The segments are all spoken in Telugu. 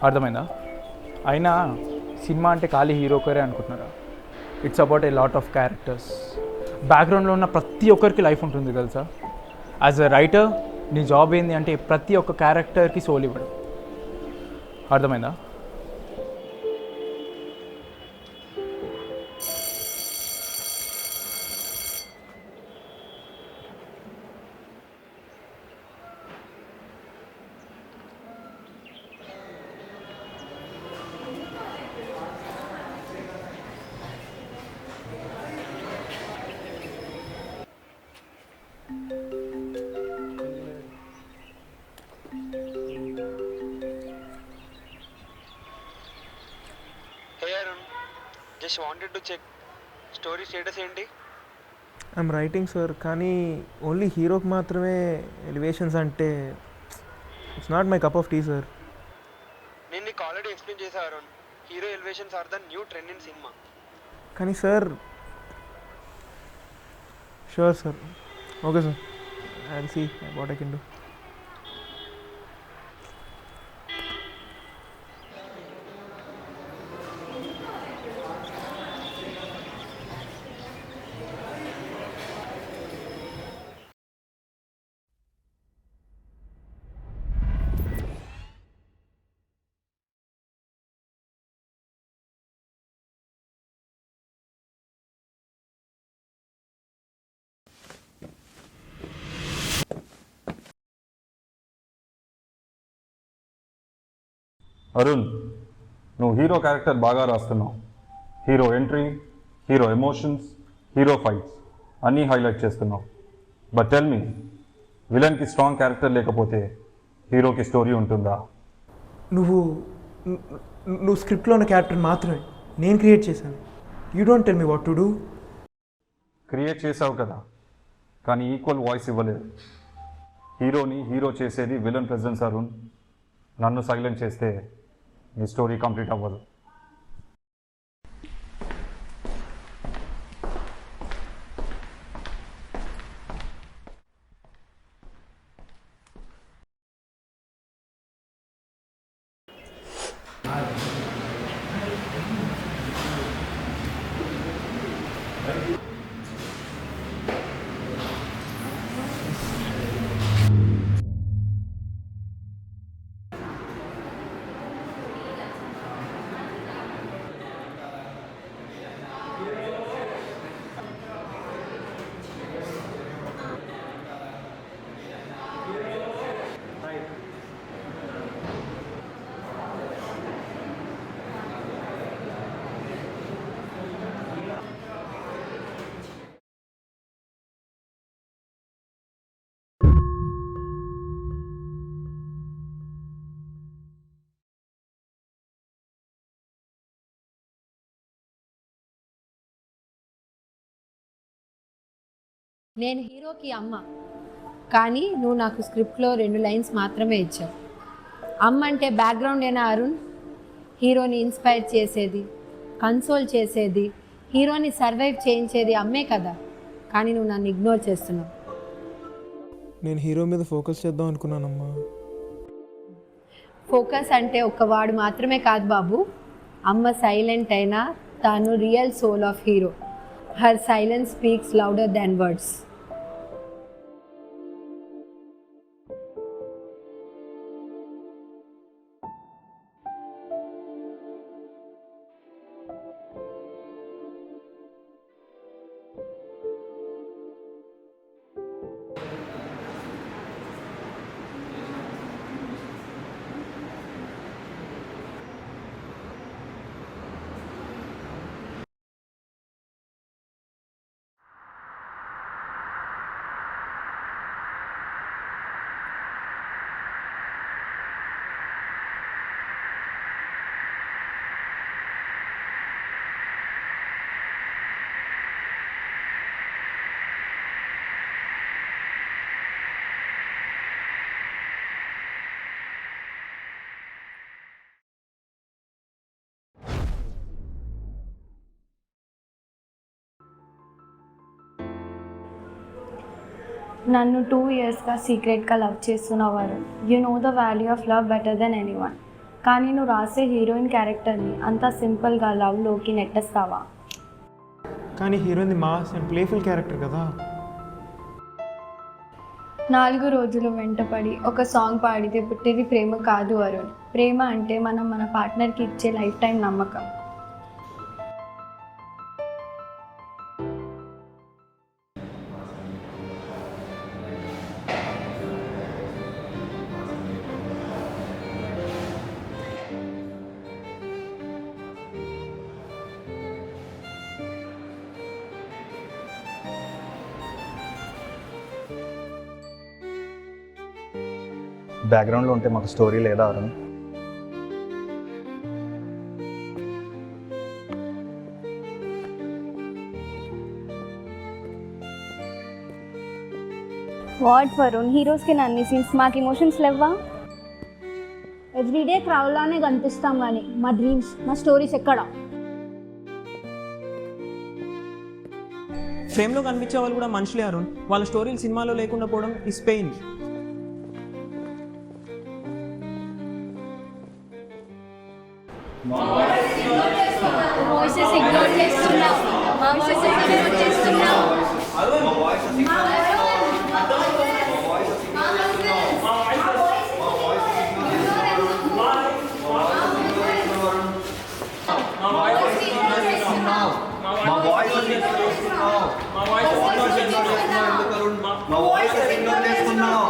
అర్థమైందా? అయినా సినిమా అంటే ఖాళీ హీరోకరే అనుకుంటున్నారా? It's about a lot of characters. బ్యాక్గ్రౌండ్లో ఉన్న ప్రతి ఒక్కరికి లైఫ్ ఉంటుంది తెలుసా. యాజ్ అ రైటర్ నీ జాబ్ ఏంది అంటే ప్రతి ఒక్క క్యారెక్టర్కి సోల్ ఇవ్వడం. అర్థమైందా? Hey Arun, just wanted to check story status ఏంటి? ఐఎమ్ రైటింగ్ సార్, కానీ ఓన్లీ హీరోకి మాత్రమే ఎలివేషన్స్ అంటే it's not my cup of tea sir. నేను నీకు ఆల్రెడీ ఎక్స్ప్లెయిన్ చేశా Arun, hero elevations are the new trend in cinema. కానీ sir, sure sir, okay sir, I will see what I can do. Arun, నువ్వు హీరో క్యారెక్టర్ బాగా రాస్తున్నావు. Hero entry, hero emotions, hero fights అన్నీ హైలైట్ చేస్తున్నావు. బట్ టెల్ మీ, విలన్కి స్ట్రాంగ్ క్యారెక్టర్ లేకపోతే హీరోకి స్టోరీ ఉంటుందా? నువ్వు నువ్వు స్క్రిప్ట్లో ఉన్న క్యారెక్టర్ మాత్రమే నేను క్రియేట్ చేశాను. You don't tell me what to do. Create చేసావు కదా, కానీ ఈక్వల్ వాయిస్ ఇవ్వలేదు. హీరోని హీరో చేసేది విలన్ ప్రెజెన్స్ అరుణ్. నన్ను సైలెంట్ చేస్తే నీ స్టోరీ కంప్లీట్ అవ్వదు. నేను హీరోకి అమ్మ, కానీ నువ్వు నాకు స్క్రిప్ట్లో 2 లైన్స్ మాత్రమే ఇచ్చావు. అమ్మ అంటే బ్యాక్గ్రౌండ్ ఏనా అరుణ్? హీరోని ఇన్స్పైర్ చేసేది, కన్సోల్ చేసేది, హీరోని సర్వైవ్ చేయించేది అమ్మే కదా. కానీ నువ్వు నన్ను ఇగ్నోర్ చేస్తున్నావు. నేను హీరో మీద ఫోకస్ చేద్దాం అనుకున్నానమ్మా. ఫోకస్ అంటే ఒక్క వాడు మాత్రమే కాదు బాబు. అమ్మ సైలెంట్ అయినా తాను real soul of hero. Her silence speaks louder than words. నన్ను 2 ఇయర్స్గా సీక్రెట్గా లవ్ చేస్తున్నవారు. You know the value of love better then anyone. కానీ నువ్వు రాసే హీరోయిన్ క్యారెక్టర్ని అంతా సింపుల్గా లవ్లోకి నెట్టేస్తావా? కానీ heroine mass and playful character కదా. 4 రోజులు వెంటపడి ఒక సాంగ్ పాడితే పుట్టేది ప్రేమ కాదు అరుణ్. ప్రేమ అంటే మనం మన పార్ట్నర్కి ఇచ్చే లైఫ్ టైం నమ్మకం. బ్యాక్గ్రౌండ్లో ఉంటే మాకు స్టోరీ లేదా అరుణ్? వాట్ వరుణ్, హీరోస్కి అన్ని సీన్స్, మాకు ఎమోషన్స్ లేవా? ఎవ్రీడే క్రౌడ్లానే కనిపిస్తాం కానీ మా డ్రీమ్స్, మా స్టోరీస్ ఎక్కడ? ఫ్రేమ్లో కనిపించే వాళ్ళు కూడా మనుషులే అరుణ్. వాళ్ళ స్టోరీలు సినిమాలో లేకుండా పోవడం ఇస్ పెయిన్. వాయిసెస్ ఇగ్నోర్ చేస్తున్నావు. మా వాయిసెస్ ఇగ్నోర్ చేస్తున్నావు.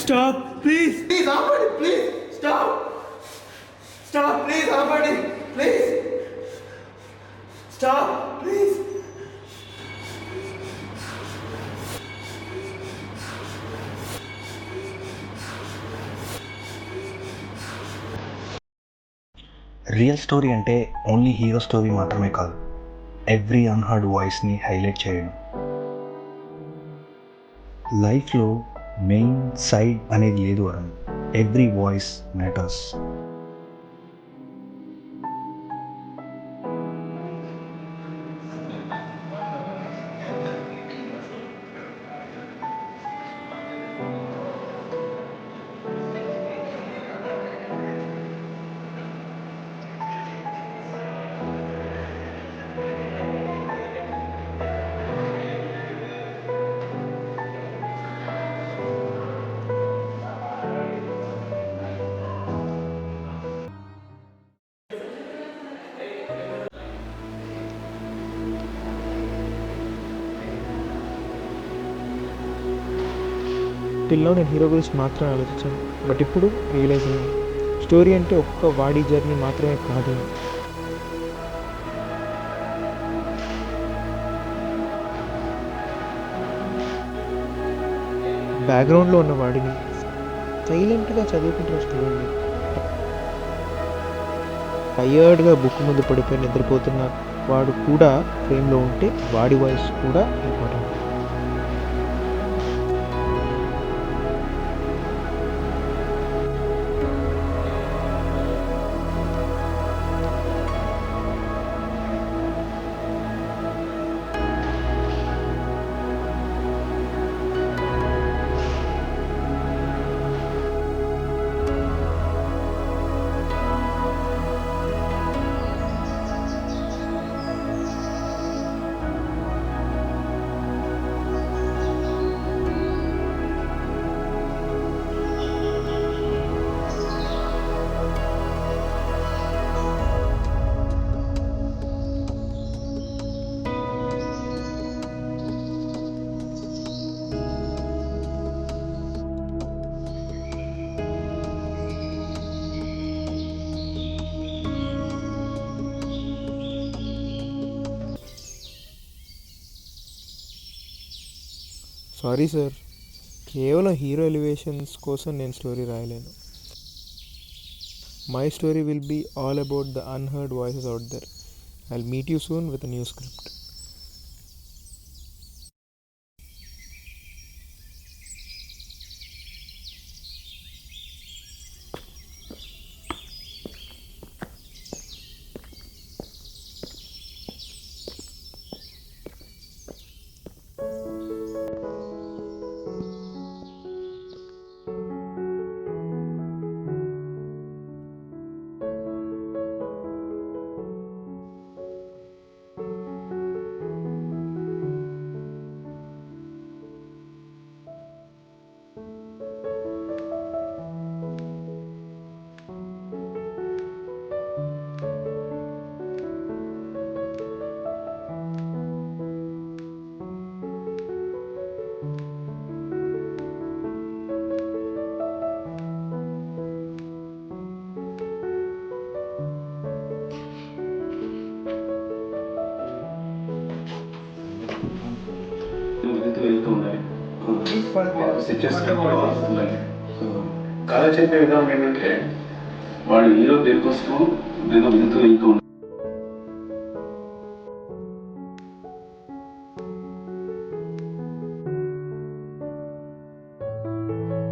Stop, please. Please, ఆపండి, please. Stop. Stop, please, ఆపండి, please. Stop, please. Real story అంటే ఓన్లీ హీరో స్టోరీ మాత్రమే కాదు, ఎవ్రీ అన్హర్డ్ వాయిస్ని హైలైట్ చేయడం. లైఫ్లో మెయిన్ సైడ్ అనేది లేదు అరుణ్, ఎవ్రీ వాయిస్ మ్యాటర్స్. టిల్లో నేను హీరో గురించి మాత్రమే ఆలోచించాను, బట్ ఇప్పుడు రియలైజ్ అయ్యాను, స్టోరీ అంటే ఒక్క వాడి జర్నీ మాత్రమే కాదు. బ్యాక్గ్రౌండ్లో ఉన్న వాడిని సైలెంట్గా చదువుకుంటున్న స్టూడెంట్ని, టయర్డ్గా బుక్ ముందు పడిపోయి నిద్రపోతున్న వాడు కూడా ఫ్రేమ్లో ఉంటే వాడి వాయిస్ కూడా ఇంపార్టెంట్. సారీ సార్, కేవలం హీరో ఎలివేషన్స్ కోసం నేను స్టోరీ రాయలేను. My story will be all about the unheard voices out there. I will meet you soon with a new script. వింటూ వెళ్తూ ఉండాలి. స్టిచెస్ వస్తున్నాయి. సో కథ చెప్పే విధానం ఏంటంటే వాడు హీరో దగ్గరికి వస్తూ ఏదో వింటూ వెళ్తూ ఉంటాడు.